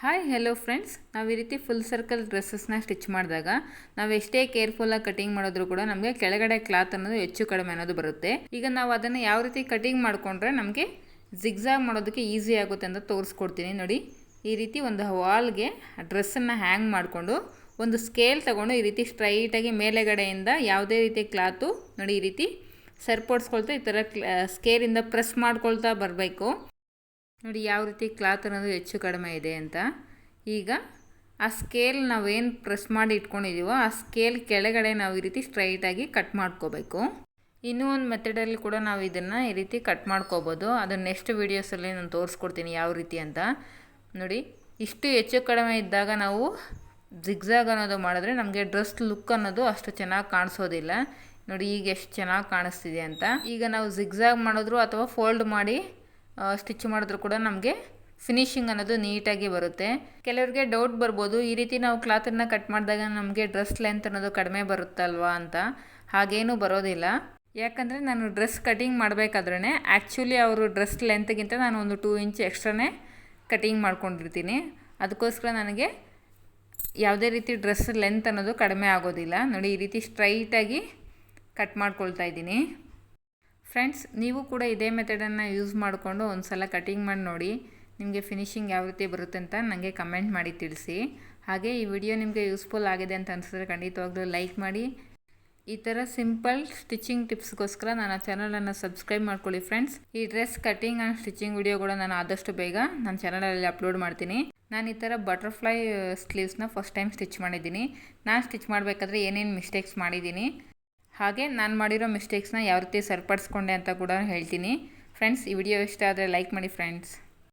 Hi hello friends, ನಾವು ಈ ರೀತಿ ಫುಲ್ ಸರ್ಕಲ್ ಡ್ರೆಸ್ಸಸ್ನ ಸ್ಟಿಚ್ ಮಾಡಿದಾಗ ನಾವು ಎಷ್ಟೇ ಕೇರ್ಫುಲ್ಲಾಗಿ ಕಟಿಂಗ್ ಮಾಡಿದ್ರು ಕೂಡ ನಮಗೆ ಕೆಳಗಡೆ ಕ್ಲಾತ್ ಅನ್ನೋದು ಹೆಚ್ಚು ಕಡಿಮೆ ಅನ್ನೋದು ಬರುತ್ತೆ. ಈಗ ನಾವು ಅದನ್ನು ಯಾವ ರೀತಿ ಕಟಿಂಗ್ ಮಾಡಿಕೊಂಡ್ರೆ ನಮಗೆ ಜಿಗ್ಜಾಗ್ ಮಾಡೋದಕ್ಕೆ ಈಸಿ ಆಗುತ್ತೆ ಅಂತ ತೋರಿಸ್ಕೊಡ್ತೀನಿ ನೋಡಿ. ಈ ರೀತಿ ಒಂದು ವಾಲ್ಗೆ ಡ್ರೆಸ್ಸನ್ನು ಹ್ಯಾಂಗ್ ಮಾಡಿಕೊಂಡು ಒಂದು ಸ್ಕೇಲ್ ತೊಗೊಂಡು ಈ ರೀತಿ ಸ್ಟ್ರೈಟಾಗಿ ಮೇಲೆಗಡೆಯಿಂದ ಯಾವುದೇ ರೀತಿ ಕ್ಲಾತು ನೋಡಿ ಈ ರೀತಿ ಸರಿಪಡಿಸ್ಕೊಳ್ತಾ ಈ ಥರ ಸ್ಕೇಲಿಂದ ಪ್ರೆಸ್ ಮಾಡ್ಕೊಳ್ತಾ ಬರಬೇಕು. ನೋಡಿ ಯಾವ ರೀತಿ ಕ್ಲಾತ್ ಅನ್ನೋದು ಹೆಚ್ಚು ಕಡಿಮೆ ಇದೆ ಅಂತ. ಈಗ ಆ ಸ್ಕೇಲ್ ನಾವೇನು ಪ್ರೆಸ್ ಮಾಡಿ ಇಟ್ಕೊಂಡಿದ್ದೀವೋ ಆ ಸ್ಕೇಲ್ ಕೆಳಗಡೆ ನಾವು ಈ ರೀತಿ ಸ್ಟ್ರೈಟಾಗಿ ಕಟ್ ಮಾಡ್ಕೋಬೇಕು. ಇನ್ನೂ ಒಂದು ಮೆಥಡಲ್ಲಿ ಕೂಡ ನಾವು ಇದನ್ನು ಈ ರೀತಿ ಕಟ್ ಮಾಡ್ಕೋಬೋದು. ಅದನ್ನು ನೆಕ್ಸ್ಟ್ ವೀಡಿಯೋಸಲ್ಲಿ ನಾನು ತೋರಿಸ್ಕೊಡ್ತೀನಿ ಯಾವ ರೀತಿ ಅಂತ. ನೋಡಿ ಇಷ್ಟು ಹೆಚ್ಚು ಕಡಿಮೆ ಇದ್ದಾಗ ನಾವು ಜಿಗ್ಜಾಗ್ ಅನ್ನೋದು ಮಾಡಿದ್ರೆ ನಮಗೆ ಡ್ರೆಸ್ ಲುಕ್ ಅನ್ನೋದು ಅಷ್ಟು ಚೆನ್ನಾಗಿ ಕಾಣಿಸೋದಿಲ್ಲ. ನೋಡಿ ಈಗ ಎಷ್ಟು ಚೆನ್ನಾಗಿ ಕಾಣಿಸ್ತಿದೆ ಅಂತ. ಈಗ ನಾವು ಜಿಗ್ಜಾಗ್ ಮಾಡಿದ್ರು ಅಥವಾ ಫೋಲ್ಡ್ ಮಾಡಿ ಸ್ಟಿಚ್ ಮಾಡಿದ್ರು ಕೂಡ ನಮಗೆ ಫಿನಿಶಿಂಗ್ ಅನ್ನೋದು ನೀಟಾಗಿ ಬರುತ್ತೆ. ಕೆಲವರಿಗೆ ಡೌಟ್ ಬರ್ಬೋದು, ಈ ರೀತಿ ನಾವು ಕ್ಲಾತನ್ನು ಕಟ್ ಮಾಡಿದಾಗ ನಮಗೆ ಡ್ರೆಸ್ ಲೆಂತ್ ಅನ್ನೋದು ಕಡಿಮೆ ಬರುತ್ತಲ್ವಾ ಅಂತ. ಹಾಗೇನೂ ಬರೋದಿಲ್ಲ. ಯಾಕಂದರೆ ನಾನು ಡ್ರೆಸ್ ಕಟಿಂಗ್ ಮಾಡಬೇಕಾದ್ರೇ ಆ್ಯಕ್ಚುಲಿ ಅವರು ಡ್ರೆಸ್ ಲೆಂತ್ಗಿಂತ ನಾನು ಒಂದು 2 ಇಂಚ್ ಎಕ್ಸ್ಟ್ರಾನೇ ಕಟಿಂಗ್ ಮಾಡ್ಕೊಂಡಿರ್ತೀನಿ. ಅದಕ್ಕೋಸ್ಕರ ನನಗೆ ಯಾವುದೇ ರೀತಿ ಡ್ರೆಸ್ ಲೆಂತ್ ಅನ್ನೋದು ಕಡಿಮೆ ಆಗೋದಿಲ್ಲ. ನೋಡಿ ಈ ರೀತಿ ಸ್ಟ್ರೈಟಾಗಿ ಕಟ್ ಮಾಡ್ಕೊಳ್ತಾ ಇದ್ದೀನಿ. ಫ್ರೆಂಡ್ಸ್, ನೀವು ಕೂಡ ಇದೇ ಮೆಥಡನ್ನು ಯೂಸ್ ಮಾಡಿಕೊಂಡು ಒಂದು ಸಲ ಕಟಿಂಗ್ ಮಾಡಿ ನೋಡಿ. ನಿಮಗೆ ಫಿನಿಶಿಂಗ್ ಯಾವ ರೀತಿ ಬರುತ್ತೆ ಅಂತ ನನಗೆ ಕಮೆಂಟ್ ಮಾಡಿ ತಿಳಿಸಿ. ಹಾಗೆ ಈ ವಿಡಿಯೋ ನಿಮಗೆ ಯೂಸ್ಫುಲ್ ಆಗಿದೆ ಅಂತ ಅನಿಸಿದ್ರೆ ಖಂಡಿತವಾಗ್ಲೂ ಲೈಕ್ ಮಾಡಿ. ಈ ಥರ ಸಿಂಪಲ್ ಸ್ಟಿಚಿಂಗ್ ಟಿಪ್ಸ್ಗೋಸ್ಕರ ನನ್ನ ಚಾನಲನ್ನು ಸಬ್ಸ್ಕ್ರೈಬ್ ಮಾಡ್ಕೊಳ್ಳಿ ಫ್ರೆಂಡ್ಸ್. ಈ ಡ್ರೆಸ್ ಕಟಿಂಗ್ ಆ್ಯಂಡ್ ಸ್ಟಿಚಿಂಗ್ ವಿಡಿಯೋಗಳು ನಾನು ಆದಷ್ಟು ಬೇಗ ನನ್ನ ಚಾನಲಲ್ಲಿ ಅಪ್ಲೋಡ್ ಮಾಡ್ತೀನಿ. ನಾನು ಈ ಥರ ಬಟರ್ಫ್ಲೈ ಸ್ಲೀವ್ಸ್ನ ಫಸ್ಟ್ ಟೈಮ್ ಸ್ಟಿಚ್ ಮಾಡಿದ್ದೀನಿ. ನಾನು ಸ್ಟಿಚ್ ಮಾಡಬೇಕಾದ್ರೆ ಏನೇನು ಮಿಸ್ಟೇಕ್ಸ್ ಮಾಡಿದ್ದೀನಿ, ಹಾಗೆ ನಾನು ಮಾಡಿರೋ ಮಿಸ್ಟೇಕ್ಸ್ನ ಯಾವ ರೀತಿ ಸರಿಪಡಿಸ್ಕೊಂಡೆ ಅಂತ ಕೂಡ ಹೇಳ್ತೀನಿ. ಫ್ರೆಂಡ್ಸ್, ಈ ವಿಡಿಯೋ ಇಷ್ಟ ಆದರೆ ಲೈಕ್ ಮಾಡಿ ಫ್ರೆಂಡ್ಸ್.